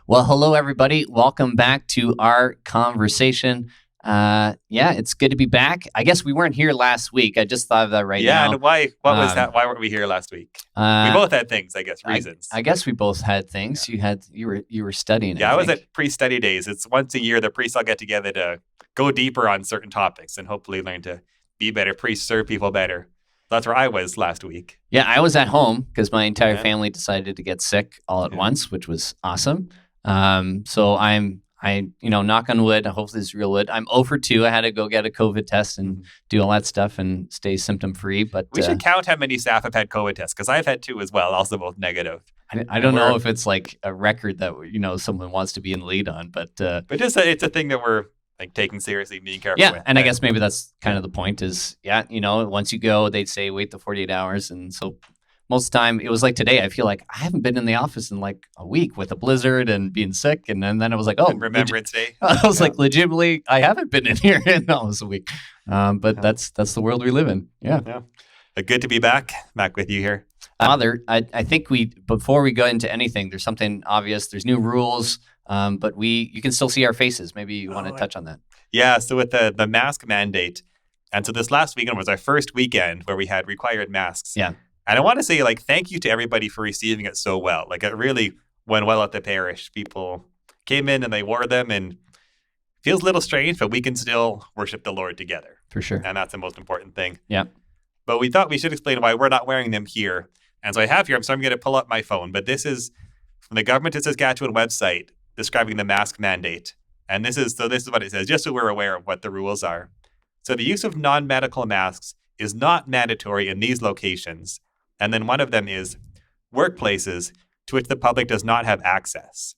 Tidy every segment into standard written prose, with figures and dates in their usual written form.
Well, hello, everybody. Welcome back to our conversation. It's good to be back. I guess we weren't here last week. I just thought of that right now. Yeah, and why? What was that? Why weren't we here last week? We both had things, I guess, reasons. I guess we both had things. Yeah. You were studying. Yeah, I was at pre-study days. It's once a year the priests all get together to go deeper on certain topics and hopefully learn to be better priests, serve people better. That's where I was last week. Yeah, I was at home because my entire family decided to get sick all at once, which was awesome. So I knock on wood. Hopefully it's real wood. I'm 0 for 2. I had to go get a COVID test and do all that stuff and stay symptom free. But we should count how many staff have had COVID tests because I've had 2 as well, also both negative. I don't know if it's like a record that someone wants to be in the lead on, but it's a thing that we're like taking seriously, being careful with. And I guess maybe that's kind of the point is, once you go, they'd say wait the 48 hours. And so most of the time, it was like today, I feel like I haven't been in the office in like a week with a blizzard and being sick. And then I was like, and Remembrance Day. I was like, legitimately, I haven't been in here in almost a week. But that's the world we live in. Yeah. Good to be back with you here. Father, I think before we go into anything, there's something obvious. There's new rules. But you can still see our faces. Maybe you want to touch on that. Yeah. So with the mask mandate, and so this last weekend was our first weekend where we had required masks. Yeah. And I want to say thank you to everybody for receiving it so well. Like it really went well at the parish. People came in and they wore them, and it feels a little strange, but we can still worship the Lord together. For sure. And that's the most important thing. Yeah. But we thought we should explain why we're not wearing them here. And so I have here, so I'm going to pull up my phone, but this is from the Government of Saskatchewan website describing the mask mandate. And this is what it says, just so we're aware of what the rules are. So the use of non-medical masks is not mandatory in these locations. And then one of them is workplaces to which the public does not have access.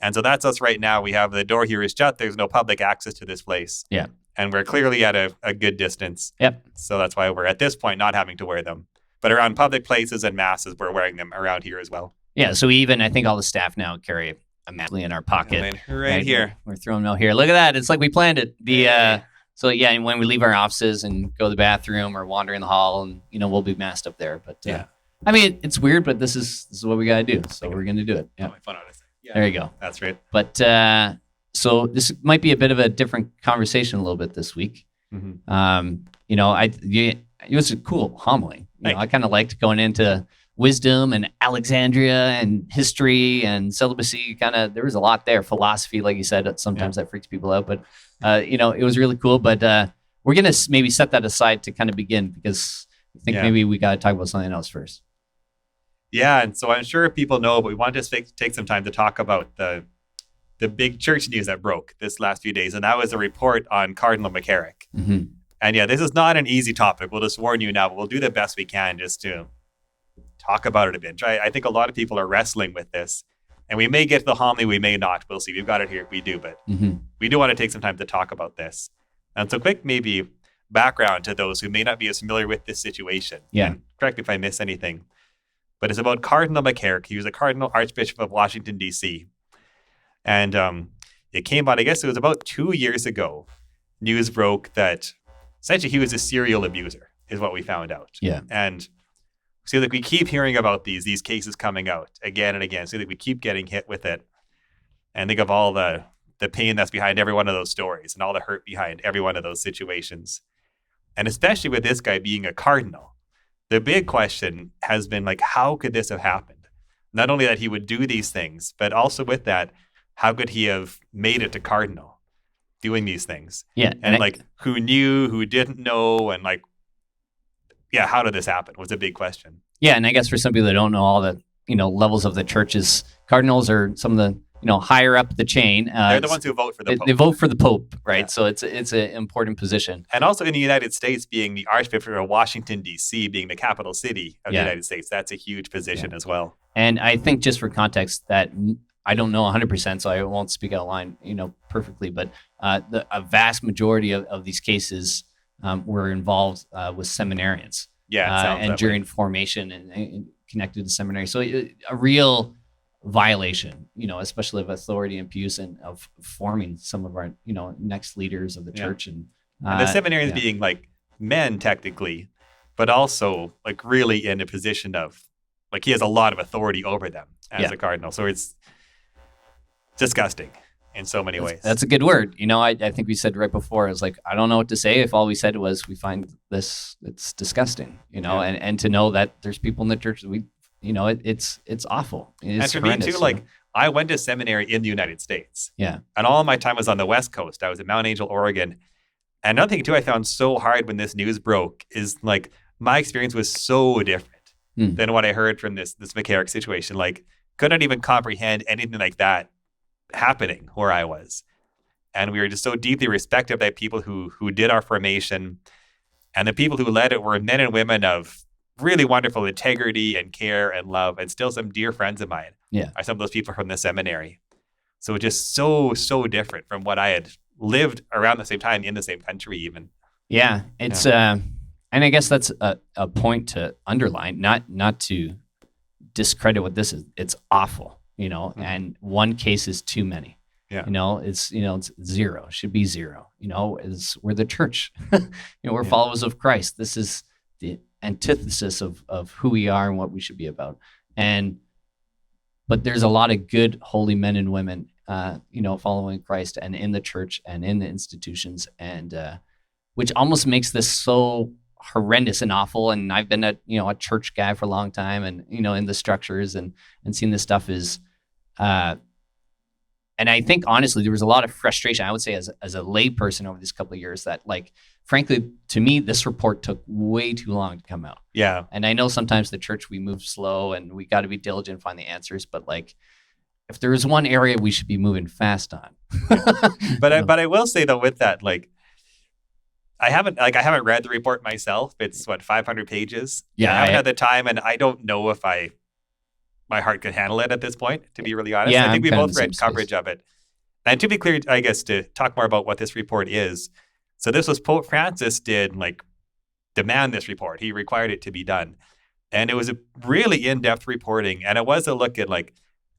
And so that's us right now. We have the door here is shut. There's no public access to this place. Yeah. And we're clearly at a good distance. Yep. So that's why we're at this point not having to wear them. But around public places and masses, we're wearing them around here as well. Yeah. So I think all the staff now carry a mask in our pocket. Right here. We're throwing them out here. Look at that. It's like we planned it. And when we leave our offices and go to the bathroom or wander in the hall, and we'll be masked up there. But I mean, it's weird, but this is what we got to do. So we're going to do it. Yeah. There you go. That's right. But so this might be a bit of a different conversation a little bit this week. Mm-hmm. It was a cool homily. I kind of liked going into wisdom and Alexandria and history and celibacy. There was a lot there. Philosophy, like you said, sometimes that freaks people out. But it was really cool. But we're gonna maybe set that aside to kind of begin because I think maybe we got to talk about something else first. Yeah, and so I'm sure people know, but we wanted to take some time to talk about the big church news that broke this last few days, and that was a report on Cardinal McCarrick. Mm-hmm. And this is not an easy topic. We'll just warn you now, but we'll do the best we can just to talk about it a bit. I think a lot of people are wrestling with this, and we may get to the homily, we may not. We'll see. We've got it here. We do, but we do want to take some time to talk about this. And so quick, maybe background to those who may not be as familiar with this situation. Yeah. And correct me if I miss anything, but it's about Cardinal McCarrick. He was a Cardinal Archbishop of Washington, D.C. And it came out, I guess it was about 2 years ago, news broke that essentially he was a serial abuser, is what we found out. Yeah. And so we keep hearing about these cases coming out again and again. So that we keep getting hit with it. And think of all the pain that's behind every one of those stories and all the hurt behind every one of those situations. And especially with this guy being a cardinal, the big question has been how could this have happened? Not only that he would do these things, but also with that, how could he have made it to cardinal doing these things? Yeah. And who knew, who didn't know, and how did this happen was a big question. Yeah, and I guess for some people that don't know all the levels of the churches, cardinals are some of the higher up the chain. They're the ones who vote for the Pope. They vote for the Pope, right? Yeah. So it's an important position. And also in the United States, being the Archbishop of Washington, D.C., being the capital city of the United States, that's a huge position as well. And I think just for context that I don't know 100%, so I won't speak out line, perfectly, but a vast majority of these cases were involved with seminarians. Yeah, and during formation and connected to seminary. So a real violation, especially of authority and abuse and of forming some of our, next leaders of the church. And the seminarians being men technically, but also really in a position of he has a lot of authority over them as a cardinal. So disgusting in so many ways. That's a good word. I think we said right before, it's like, I don't know what to say if all we said was we find this, it's disgusting, and to know that there's people in the church, it's awful. And for me too, like I went to seminary in the United States. Yeah. And all of my time was on the West Coast. I was at Mount Angel, Oregon. And another thing too I found so hard when this news broke is like my experience was so different than what I heard from this McCarrick situation. Like couldn't even comprehend anything like that happening where I was. And we were just so deeply respected by people who did our formation. And the people who led it were men and women of really wonderful integrity and care and love. And still some dear friends of mine are some of those people from the seminary. So just so different from what I had lived around the same time in the same country even. Yeah. It's and I guess that's a point to underline, not to discredit what this is. It's awful, and one case is too many. Yeah. It's zero. It should be zero. We're the church. We're followers of Christ. This is the antithesis of who we are and what we should be about. But there's a lot of good, holy men and women, following Christ and in the church and in the institutions, and which almost makes this so horrendous and awful. And I've been a church guy for a long time, and in the structures and seeing this stuff is, and I think honestly there was a lot of frustration, I would say, as a lay person over these couple of years, that like frankly to me this report took way too long to come out. Yeah. And I know sometimes the church we move slow and we got to be diligent and find the answers, but like if there is one area we should be moving fast on. But I will say though with that, like I haven't read the report myself. It's 500 pages. Yeah, I haven't had the time, and I don't know if my heart could handle it at this point, to be really honest. Yeah, I think we I'm both read coverage of it. And to be clear, I guess to talk more about what this report is. So this was Pope Francis did like demand this report. He required it to be done. And it was a really in-depth reporting. And it was a look at like,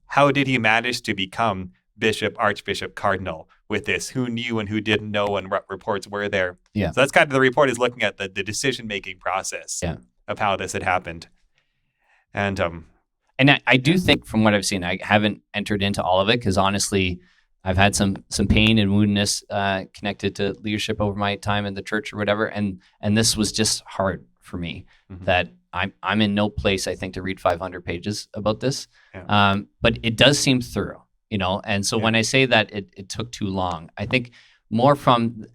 how did he manage to become bishop, archbishop, cardinal with this? Who knew and who didn't know, and what reports were there? Yeah. So that's kind of the report is looking at the decision-making process of how this had happened. And I do think from what I've seen, I haven't entered into all of it because honestly, I've had some pain and woundedness connected to leadership over my time in the church or whatever. And this was just hard for me that I'm in no place, I think, to read 500 pages about this. Yeah. But it does seem thorough. And so when I say that it took too long, I think more from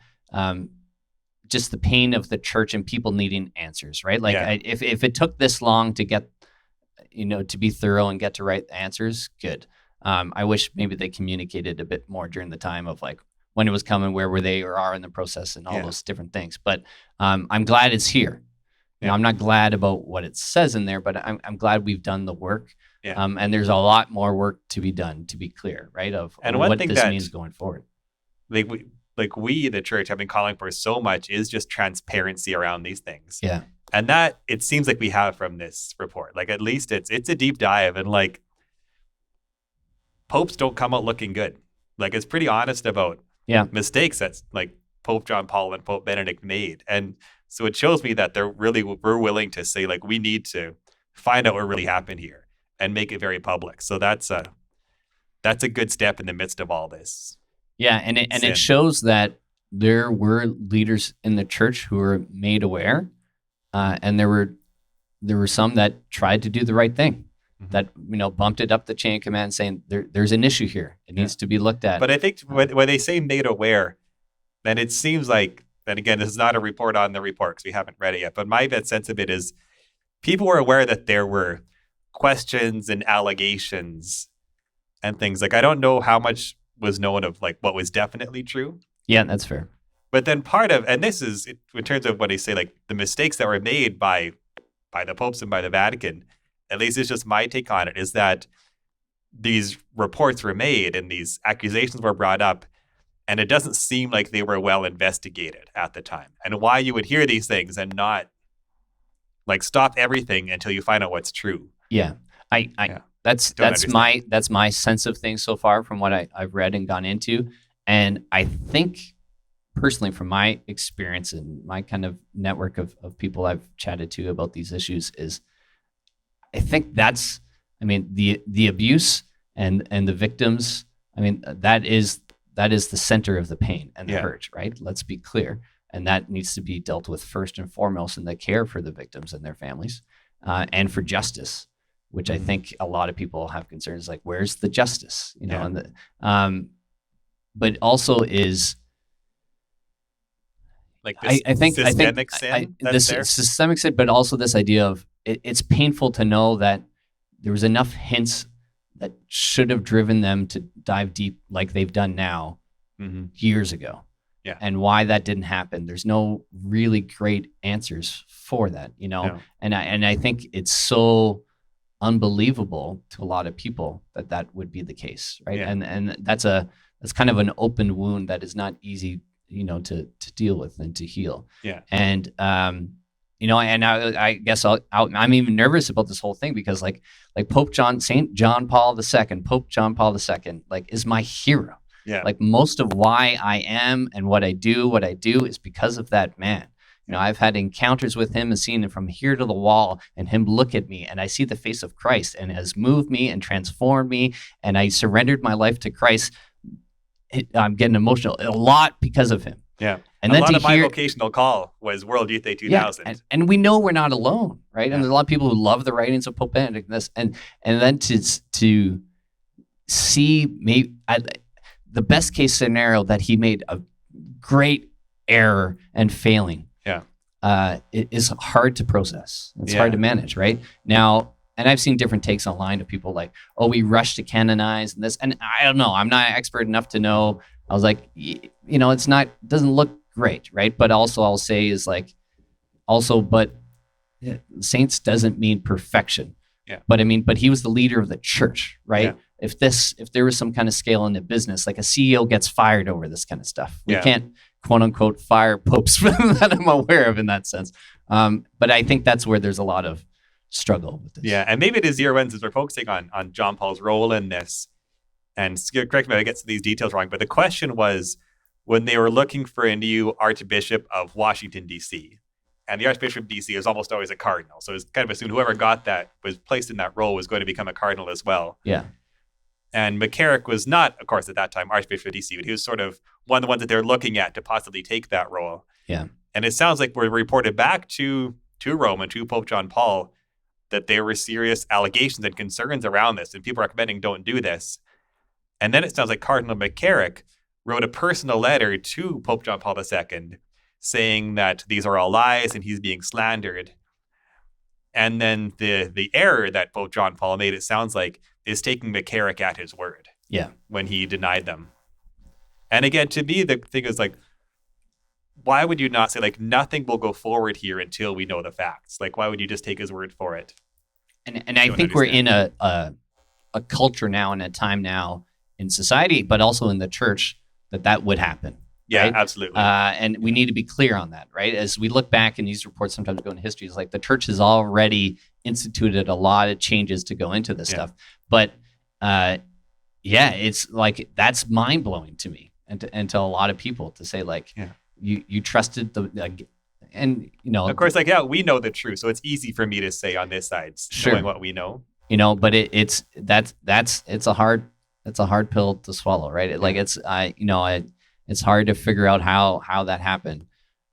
just the pain of the church and people needing answers, right? Like if it took this long to get, to be thorough and get to right answers, good. I wish maybe they communicated a bit more during the time of like when it was coming, where were they or are in the process and all those different things. But I'm glad it's here. I'm not glad about what it says in there, but I'm glad we've done the work. Yeah. And there's a lot more work to be done, to be clear, right? Of what this means going forward. We, the church, have been calling for so much is just transparency around these things. Yeah. And that it seems like we have from this report. Like at least it's a deep dive, and like popes don't come out looking good. Like it's pretty honest about mistakes that's like Pope John Paul and Pope Benedict made. And so it shows me that we're willing to say like we need to find out what really happened here and make it very public. So that's a good step in the midst of all this. Yeah, and it shows that there were leaders in the church who were made aware, and there were some that tried to do the right thing, that bumped it up the chain of command, saying there's an issue here. It needs to be looked at. But I think when they say made aware, then it seems like, and again, this is not a report on the report because we haven't read it yet, but my sense of it is people were aware that there were questions and allegations and things. Like I don't know how much was known of like what was definitely true. Yeah, that's fair. But then part of, and this is in terms of what they say, like the mistakes that were made by the popes and by the Vatican, at least it's just my take on it, is that these reports were made and these accusations were brought up, and it doesn't seem like they were well investigated at the time. And why you would hear these things and not like stop everything until you find out what's true. Yeah. That's my sense of things so far from what I've read and gone into. And I think personally from my experience and my kind of network of people I've chatted to about these issues is I think the abuse and the victims, I mean, that is the center of the pain and the Yeah. hurt, right? Let's be clear. And that needs to be dealt with first and foremost in the care for the victims and their families, and for justice, which I think a lot of people have concerns like, where's the justice? You know, Yeah. and but also is Like this I think systemic sin that's this there. systemic sin, but also this idea of it's painful to know that there was enough hints that should have driven them to dive deep like they've done now years ago. Yeah. And why that didn't happen. There's no really great answers for that, you know? No. And I think it's so unbelievable to a lot of people that would be the case, right? Yeah. And that's kind of an open wound that is not easy, you know, to deal with and to heal. Yeah. And you know, and I guess I'm even nervous about this whole thing because like Pope John Paul II, like is my hero. Yeah. Like most of why I am and what I do is because of that man. You know, I've had encounters with him and seen him from here to the wall and him look at me and I see the face of Christ and it has moved me and transformed me. And I surrendered my life to Christ. I'm getting emotional a lot because of him. Yeah. And a then lot to of my hear, vocational call was World Youth Day 2000. and we know we're not alone, right? Yeah. And there's a lot of people who love the writings of Pope Benedict and then to see maybe the best case scenario that he made a great error and failing. Yeah. It is hard to process. It's Yeah. hard to manage, right? Now, and I've seen different takes online of people like, oh, we rushed to canonize and this, and I don't know. I'm not expert enough to know. I was like, you know, doesn't look great, right? But also I'll say is like, but saints doesn't mean perfection. Yeah. But he was the leader of the church, right? Yeah. If there was some kind of scale in the business, like a CEO gets fired over this kind of stuff. We Yeah. can't quote unquote fire popes that I'm aware of in that sense. But I think that's where there's a lot of struggle with this. Yeah, and maybe it is zero ends as we're focusing on John Paul's role in this. And correct me if I get these details wrong, but the question was when they were looking for a new Archbishop of Washington, D.C., and the Archbishop of D.C. is almost always a cardinal. So it's kind of assumed whoever got that, was placed in that role, was going to become a cardinal as well. Yeah. And McCarrick was not, of course, at that time, Archbishop of D.C., but he was sort of one of the ones that they're looking at to possibly take that role. Yeah. And it sounds like we're reported back to Rome and to Pope John Paul that there were serious allegations and concerns around this, and people recommending don't do this. And then it sounds like Cardinal McCarrick wrote a personal letter to Pope John Paul II saying that these are all lies and he's being slandered. And then the error that Pope John Paul made, it sounds like, is taking McCarrick at his word. Yeah. When he denied them. And again, to me, the thing is like, why would you not say like nothing will go forward here until we know the facts? Like, why would you just take his word for it? And I think we're in a culture now and a time now in society, but also in the church that would happen. Yeah, right? absolutely. And we need to be clear on that, right? As we look back, and these reports sometimes go into history, it's like the church has already instituted a lot of changes to go into this stuff. But it's like that's mind blowing to me and to a lot of people to say like you trusted and you know, of course, like we know the truth, so it's easy for me to say on this side, knowing what we know. You know, but it's a hard pill to swallow, right? Like it's hard to figure out how that happened.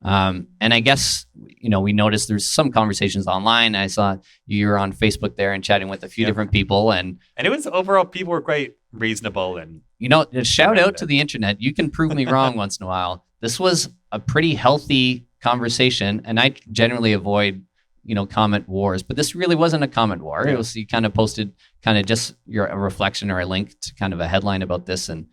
And I guess, you know, we noticed there's some conversations online. I saw you were on Facebook there and chatting with a few different people, and it was overall people were quite reasonable. And you know, shout out to the internet. You can prove me wrong once in a while. This was a pretty healthy conversation, and I generally avoid, you know, comment wars, but this really wasn't a comment war. Yeah. It was, you kind of posted kind of just a reflection or a link to kind of a headline about this, and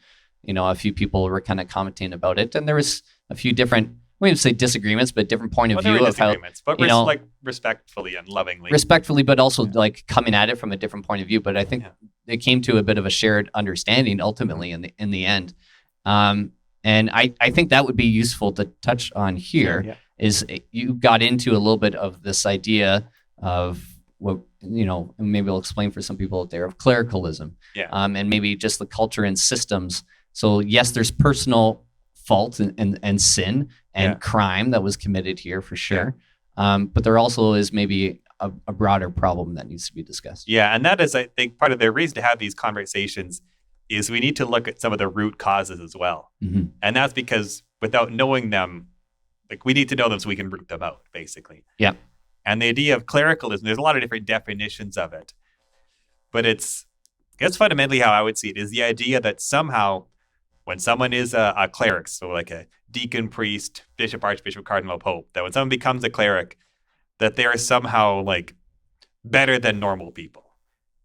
you know, a few people were kind of commenting about it, and there was a few different, we wouldn't say disagreements, but different point of view of how, but you know, like respectfully and lovingly. Respectfully, but also like coming at it from a different point of view. But I think it came to a bit of a shared understanding ultimately in the end. And I think that would be useful to touch on here. Is you got into a little bit of this idea of what, you know, and maybe I'll explain for some people out there, of clericalism. And maybe just the culture and systems. So yes, there's personal fault and sin and crime that was committed here for sure. But there also is maybe a broader problem that needs to be discussed. Yeah, and that is, I think, part of the reason to have these conversations is we need to look at some of the root causes as well. Mm-hmm. And that's because without knowing them, like we need to know them so we can root them out, basically. Yeah. And the idea of clericalism, there's a lot of different definitions of it. But it's fundamentally how I would see it is the idea that somehow when someone is a cleric, so like a deacon, priest, bishop, archbishop, cardinal, pope, that when someone becomes a cleric, that they are somehow like better than normal people.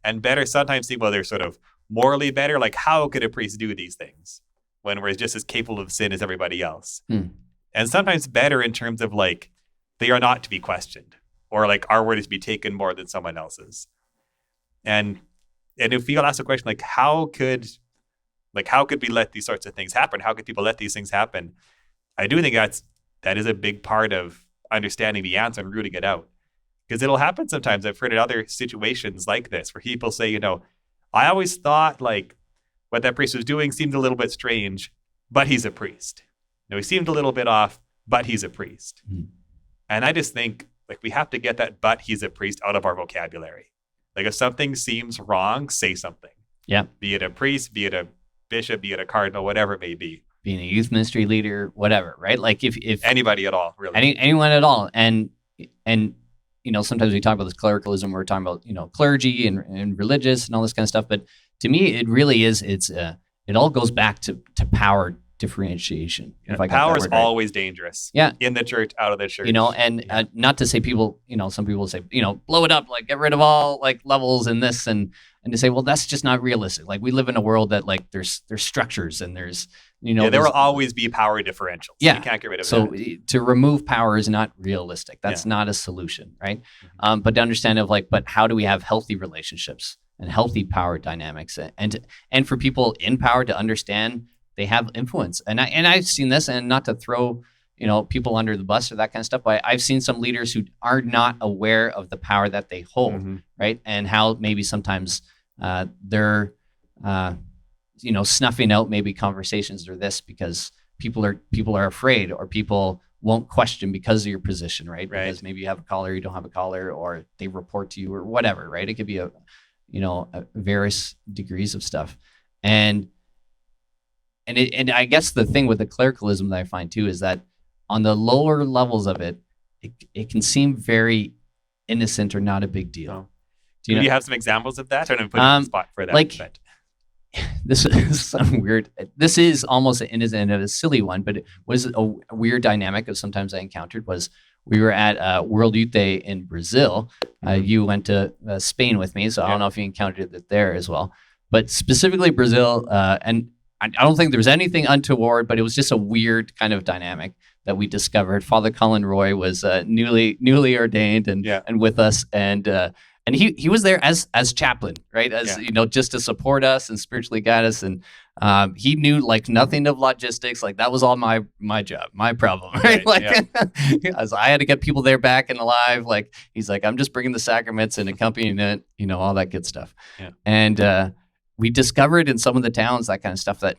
And better sometimes people they're sort of morally better. Like how could a priest do these things when we're just as capable of sin as everybody else? And sometimes better in terms of like they are not to be questioned or like our word is to be taken more than someone else's. And if you'll ask a question like how could we let these sorts of things happen? How could people let these things happen? I do think that is a big part of understanding the answer and rooting it out. Because it'll happen sometimes. I've heard in other situations like this where people say, I always thought like what that priest was doing seemed a little bit strange, but he's a priest. He seemed a little bit off, but he's a priest. And I just think like we have to get that but he's a priest out of our vocabulary. Like if something seems wrong, say something. Yeah. Be it a priest, be it a bishop, be it a cardinal, whatever it may be. Being a youth ministry leader, whatever, right? Like if anybody at all, really. Anyone at all. And sometimes we talk about this clericalism, we're talking about, clergy and religious and all this kind of stuff. But to me, it really is, it all goes back to power differentiation. Power is always dangerous. Yeah. In the church, out of the church. Not to say people, some people say, blow it up, like get rid of all like levels and this and to say, well, that's just not realistic. Like we live in a world that like there's structures and there's, there will always be power differentials. Yeah. You can't get rid of so that. To remove power is not realistic. That's not a solution, right? But to understand but how do we have healthy relationships and healthy power dynamics and for people in power to understand they have influence. And I've seen this, and not to throw, people under the bus or that kind of stuff, but I've seen some leaders who are not aware of the power that they hold, right? And how maybe sometimes they're, snuffing out maybe conversations or this because people are afraid or people won't question because of your position, right? Because maybe you have a collar, you don't have a collar, or they report to you or whatever, right? It could be a various degrees of stuff. And I guess the thing with the clericalism that I find too is that on the lower levels of it can seem very innocent or not a big deal. Oh. Do you have some examples of that? Or put you on the spot for that. Like, this is some weird. This is almost an innocent and a silly one, but it was a weird dynamic of sometimes I encountered was we were at World Youth Day in Brazil. You went to Spain with me, so I don't know if you encountered it there as well. But specifically Brazil, and I don't think there was anything untoward, but it was just a weird kind of dynamic that we discovered. Father Colin Roy was newly ordained and with us, and he was there as chaplain, right? Just to support us and spiritually guide us, and he knew like nothing of logistics. Like that was all my job, my problem, right? As I had to get people there back and alive. Like he's like, I'm just bringing the sacraments and accompanying it, all that good stuff, and. We discovered in some of the towns that kind of stuff that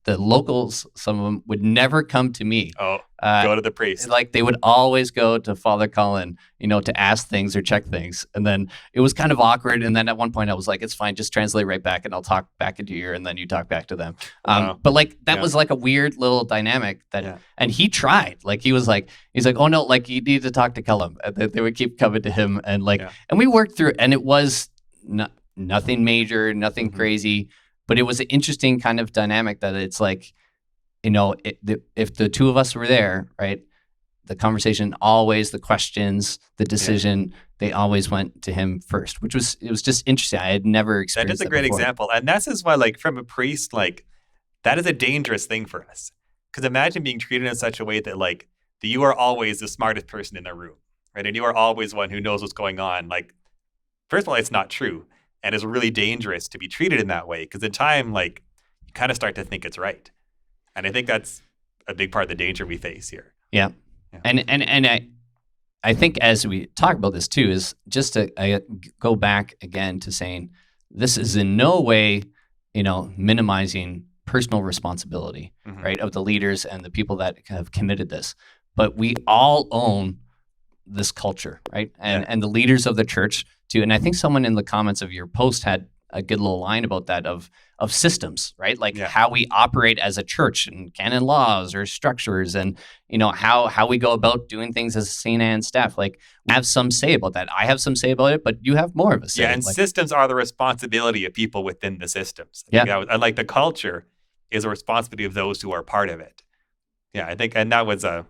the locals, some of them would never come to me. Go to the priest. Like they would always go to Father Colin, to ask things or check things. And then it was kind of awkward. And then at one point I was like, it's fine, just translate right back and I'll talk back into your ear and then you talk back to them. But like that was like a weird little dynamic and he tried. Like he's like, oh no, like you need to talk to Cullum. And they would keep coming to him and and we worked through it, and it was nothing major, nothing crazy, but it was an interesting kind of dynamic that it's like, if the two of us were there, right, the conversation always, the questions, the decision, they always went to him first, it was just interesting. I had never experienced that. That is a great example. And that's just why, like, from a priest, like, that is a dangerous thing for us. Because imagine being treated in such a way that, like, that you are always the smartest person in the room, right? And you are always one who knows what's going on. Like, first of all, it's not true. And it's really dangerous to be treated in that way because in time, like, you kind of start to think it's right. And I think that's a big part of the danger we face here. Yeah. And I think as we talk about this too, is just to go back again to saying this is in no way, minimizing personal responsibility, right, of the leaders and the people that have committed this. But we all own this culture, right? And the leaders of the church too. And I think someone in the comments of your post had a good little line about that of systems, right? Like Yeah. how we operate as a church and canon laws or structures, and how we go about doing things as a St. Anne staff. Like, we have some say about that. I have some say about it, but you have more of a say. Yeah, and like, systems are the responsibility of people within the systems. And like the culture is a responsibility of those who are part of it. Yeah, I think, and that was a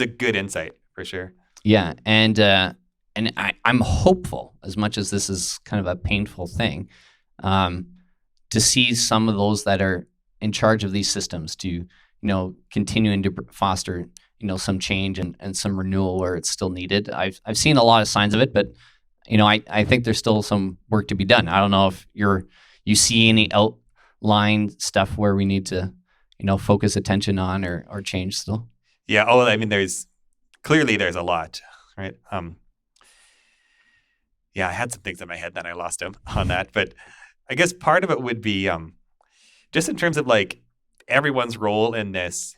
good insight for sure. Yeah, and I'm hopeful, as much as this is kind of a painful thing, to see some of those that are in charge of these systems to, continuing to foster, some change and some renewal where it's still needed. I've seen a lot of signs of it, but I think there's still some work to be done. I don't know if you see any outline stuff where we need to, focus attention on or change still. Yeah. Oh, I mean, there's a lot, right? Yeah, I had some things in my head, then I lost them on that. But I guess part of it would be just in terms of like everyone's role in this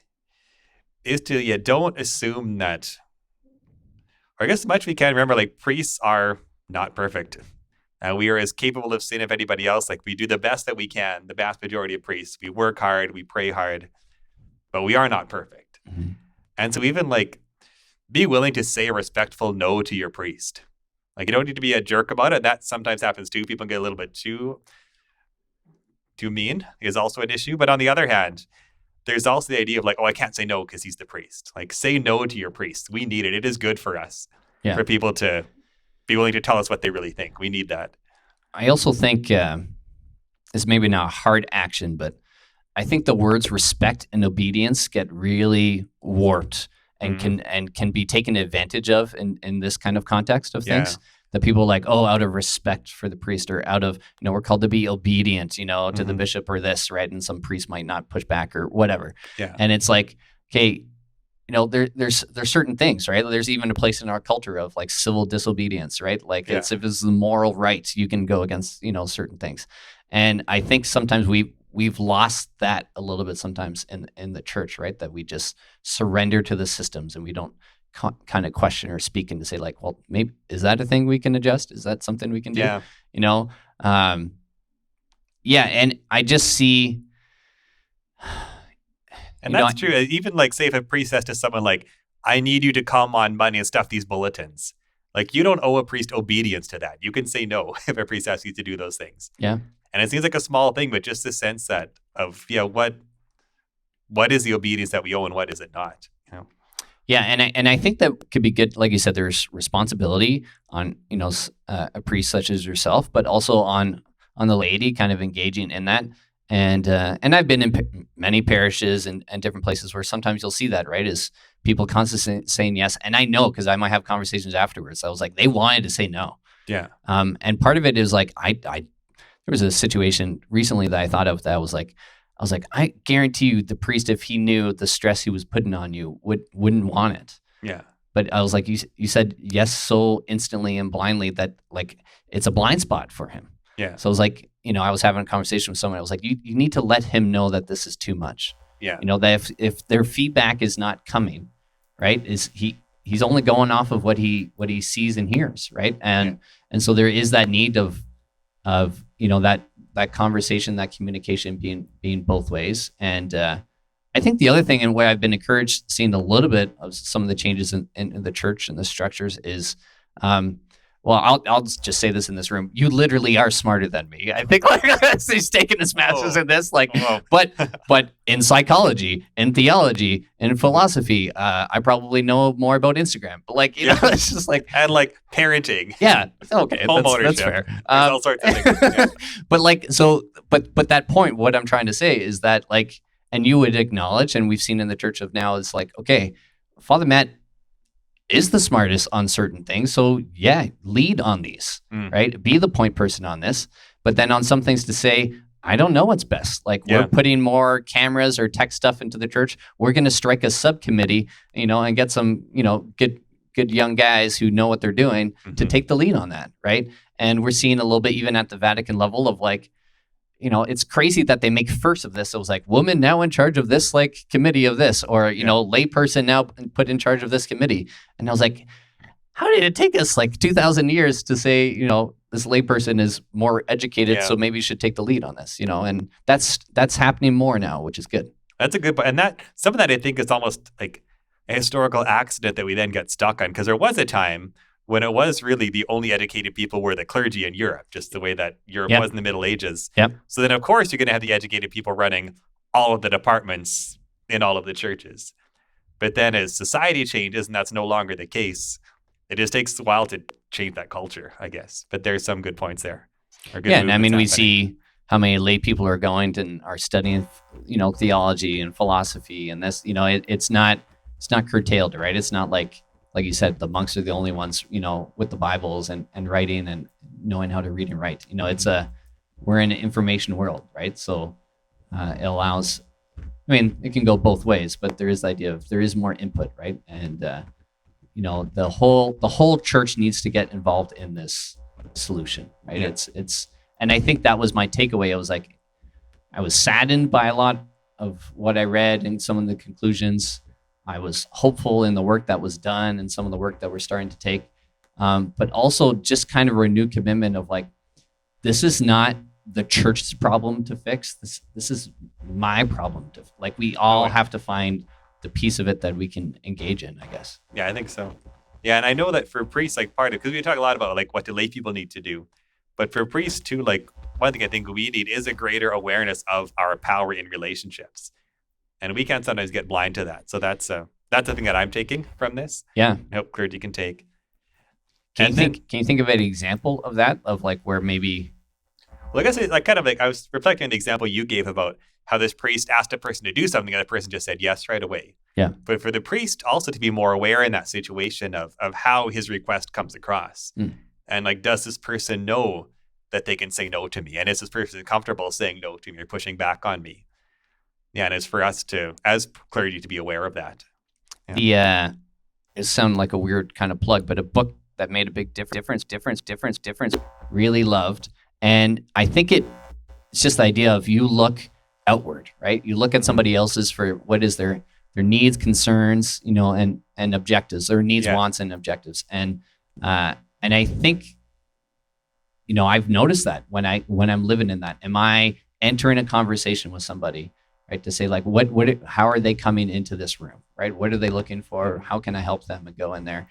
is to, don't assume that, or I guess as much as we can remember, like, priests are not perfect. We are as capable of sin as anybody else. Like, we do the best that we can, the vast majority of priests. We work hard, we pray hard, but we are not perfect. Mm-hmm. And so even like, be willing to say a respectful no to your priest. Like, you don't need to be a jerk about it. That sometimes happens too. People get a little bit too mean is also an issue. But on the other hand, there's also the idea of like, oh, I can't say no because he's the priest. Like, say no to your priest. We need it. It is good for us, for people to be willing to tell us what they really think. We need that. I also think it's maybe not a hard action, but I think the words respect and obedience get really warped and can be taken advantage of in this kind of context of things. That people are like, oh, out of respect for the priest, or out of, we're called to be obedient, to the bishop or this, right? And some priest might not push back or whatever. Yeah. And it's like, okay, there's certain things, right? There's even a place in our culture of like civil disobedience, right? Like, if it's the moral right, you can go against, certain things. And I think sometimes we've lost that a little bit sometimes in the church, right? That we just surrender to the systems and we don't kind of question or speak and to say like, well, maybe, is that a thing we can adjust? Is that something we can do? Yeah. And I just see, and that's true. Even like, say if a priest says to someone like, I need you to come on Monday and stuff these bulletins. Like, you don't owe a priest obedience to that. You can say no if a priest asks you to do those things. Yeah. And it seems like a small thing, but just the sense that of, what is the obedience that we owe and what is it not? Yeah, and I think that could be good. Like you said, there's responsibility on a priest such as yourself, but also on the laity, kind of engaging in that. And I've been in many parishes and different places where sometimes you'll see that, right? Is people constantly saying yes, and I know because I might have conversations afterwards. I was like, they wanted to say no. Yeah. And part of it is like there was a situation recently that I thought of that I was like, I guarantee you the priest, if he knew the stress he was putting on you, wouldn't want it. Yeah. But I was like, you said yes so instantly and blindly that like it's a blind spot for him. Yeah. So I was like, I was having a conversation with someone. I was like, you need to let him know that this is too much. Yeah. That if their feedback is not coming, right, is he's only going off of what he sees and hears, right? And so there is that need of that conversation, that communication being both ways. And I think the other thing, and where I've been encouraged seeing a little bit of some of the changes in the church and the structures is, I'll just say this in this room. You literally are smarter than me. I think like he's taking his master's in this, like, but in psychology, in theology, in philosophy, I probably know more about Instagram. But like, it's just like, and like parenting. Yeah. Okay. That's fair. All sorts of things. Yeah. But like, but that point, what I'm trying to say is that like, and you would acknowledge, and we've seen in the church of now is like, okay, Father Matt is the smartest on certain things. So lead on these, right? Be the point person on this. But then on some things to say, I don't know what's best. Like we're putting more cameras or tech stuff into the church. We're going to strike a subcommittee, and get some, good young guys who know what they're doing to take the lead on that, right? And we're seeing a little bit even at the Vatican level of like, it's crazy that they make first of this. It was like woman now in charge of this like committee of this, or lay person now put in charge of this committee. And I was like, how did it take us like 2,000 years to say, this layperson is more educated, so maybe you should take the lead on this, and that's happening more now, which is good. That's a good point. And some of that I think is almost like a historical accident that we then get stuck on, because there was a time when it was really the only educated people were the clergy in Europe, just the way that Europe was in the Middle Ages. Yep. So then, of course, you're going to have the educated people running all of the departments in all of the churches. But then as society changes, and that's no longer the case, it just takes a while to change that culture, I guess. But there's some good points there. And I mean, we see how many lay people are going and are studying, theology and philosophy, and this, it's not curtailed, right? It's not like you said, the monks are the only ones, with the Bibles and writing and knowing how to read and write. We're in an information world, right? So it allows, it can go both ways, but there is the idea of there is more input, right? And the whole church needs to get involved in this solution, right? Yeah. And I think that was my takeaway. I was saddened by a lot of what I read and some of the conclusions. I was hopeful in the work that was done and some of the work that we're starting to take, but also just kind of a renewed commitment of this is not the church's problem to fix. This is my problem to, we all have to find the piece of it that we can engage in, I guess. Yeah, I think so. Yeah, and I know that for priests, part of, because we talk a lot about what do lay people need to do, but for priests too, one thing I think we need is a greater awareness of our power in relationships. And we can sometimes get blind to that. So that's the thing that I'm taking from this. Yeah. I hope clergy can take. Can you think of an example of that, of where maybe? Well, I guess I was reflecting on the example you gave about how this priest asked a person to do something and the person just said yes right away. Yeah. But for the priest also to be more aware in that situation of how his request comes across. And does this person know that they can say no to me? And is this person comfortable saying no to me or pushing back on me? Yeah, and it's for us to, as clergy, to be aware of that. Yeah. It sounds like a weird kind of plug, but a book that made a big difference, really loved. And I think it's just the idea of you look outward, right? You look at somebody else's for what is their needs, concerns, and objectives, their needs, wants, and objectives. And I think, I've noticed that when I'm living in that, am I entering a conversation with somebody, right? To say how are they coming into this room, right? What are they looking for? How can I help them and go in there?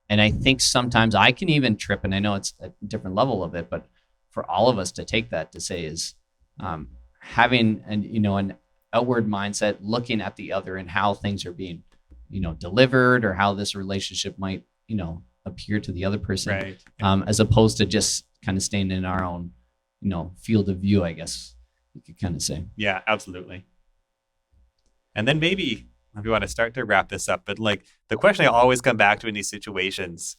And I think sometimes I can even trip, and I know it's a different level of it, but for all of us to take that to say is having an outward mindset, looking at the other and how things are being, delivered, or how this relationship might, appear to the other person, right. As opposed to just kind of staying in our own, field of view, I guess you could kind of say. Yeah, absolutely. And then maybe if we want to start to wrap this up, but the question I always come back to in these situations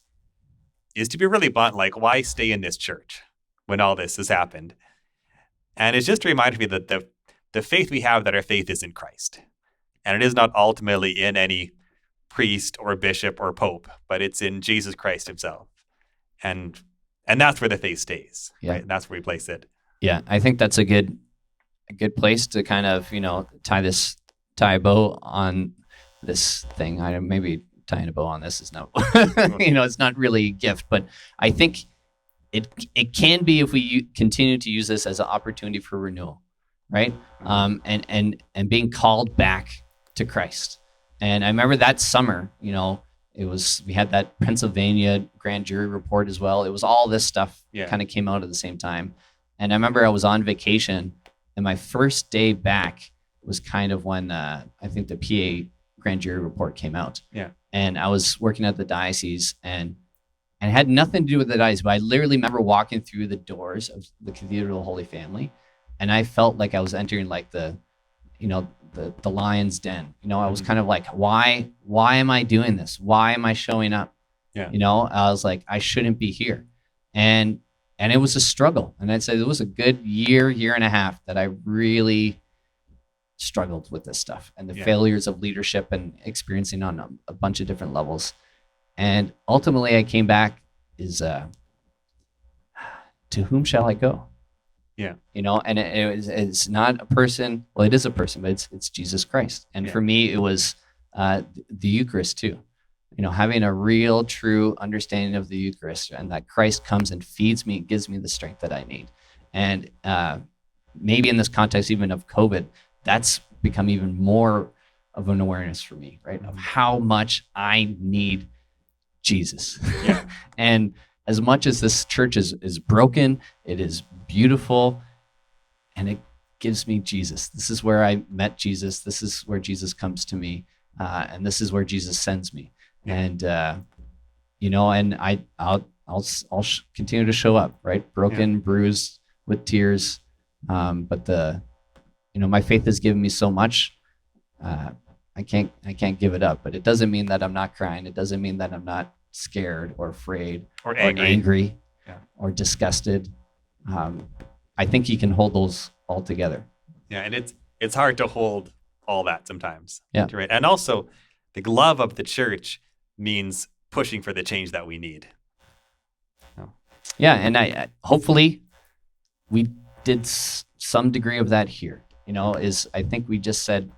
is to be really blunt, why stay in this church when all this has happened? And it's just a reminder to me that the faith we have, that our faith is in Christ. And it is not ultimately in any priest or bishop or pope, but it's in Jesus Christ himself. And that's where the faith stays, right? And that's where we place it. Yeah, I think that's a good place to kind of, tie a bow on this thing. Maybe tying a bow on this is not, it's not really a gift, but I think it can be if we continue to use this as an opportunity for renewal, right? And being called back to Christ. And I remember that summer, we had that Pennsylvania grand jury report as well. It was all this stuff kind of came out at the same time. And I remember I was on vacation, and my first day back was kind of when I think the PA grand jury report came out. Yeah. And I was working at the diocese, and it had nothing to do with the diocese, but I literally remember walking through the doors of the Cathedral of Holy Family, and I felt like I was entering the lion's den. I was kind of why am I doing this? Why am I showing up? Yeah. I was like, I shouldn't be here. And it was a struggle. And I'd say it was a good year and a half that I really struggled with this stuff and the failures of leadership and experiencing on a bunch of different levels. And ultimately I came back to whom shall I go? Yeah. And it's not a person. Well, it is a person, but it's Jesus Christ. And for me, it was the Eucharist too. having a real, true understanding of the Eucharist, and that Christ comes and feeds me, gives me the strength that I need. And maybe in this context, even of COVID, that's become even more of an awareness for me, right? Of how much I need Jesus. Yeah. And as much as this church is broken, it is beautiful, and it gives me Jesus. This is where I met Jesus. This is where Jesus comes to me, and this is where Jesus sends me. And and I'll continue to show up, right? Broken, bruised, with tears, but my faith has given me so much. I can't give it up, but it doesn't mean that I'm not crying. It doesn't mean that I'm not scared or afraid or angry, or disgusted. I think he can hold those all together. Yeah, and it's hard to hold all that sometimes. Yeah, right. And also, the love of the church means pushing for the change that we need. Yeah, and I hopefully we did some degree of that here. I think we just said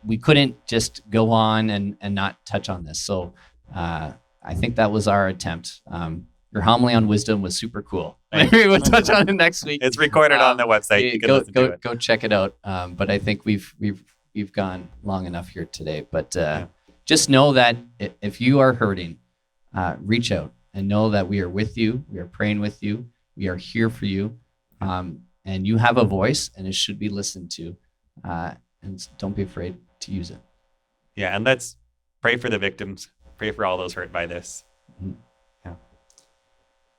we couldn't just go on and not touch on this. So I think that was our attempt. Your homily on wisdom was super cool. Maybe we'll touch on it next week. It's recorded on the website. You can listen to it. Go check it out. But I think we've gone long enough here today. But just know that if you are hurting, reach out and know that we are with you. We are praying with you. We are here for you. And you have a voice, and it should be listened to. And don't be afraid to use it. Yeah, and let's pray for the victims. Pray for all those hurt by this. Mm-hmm. Yeah.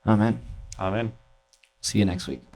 Amen. Amen. See you next week.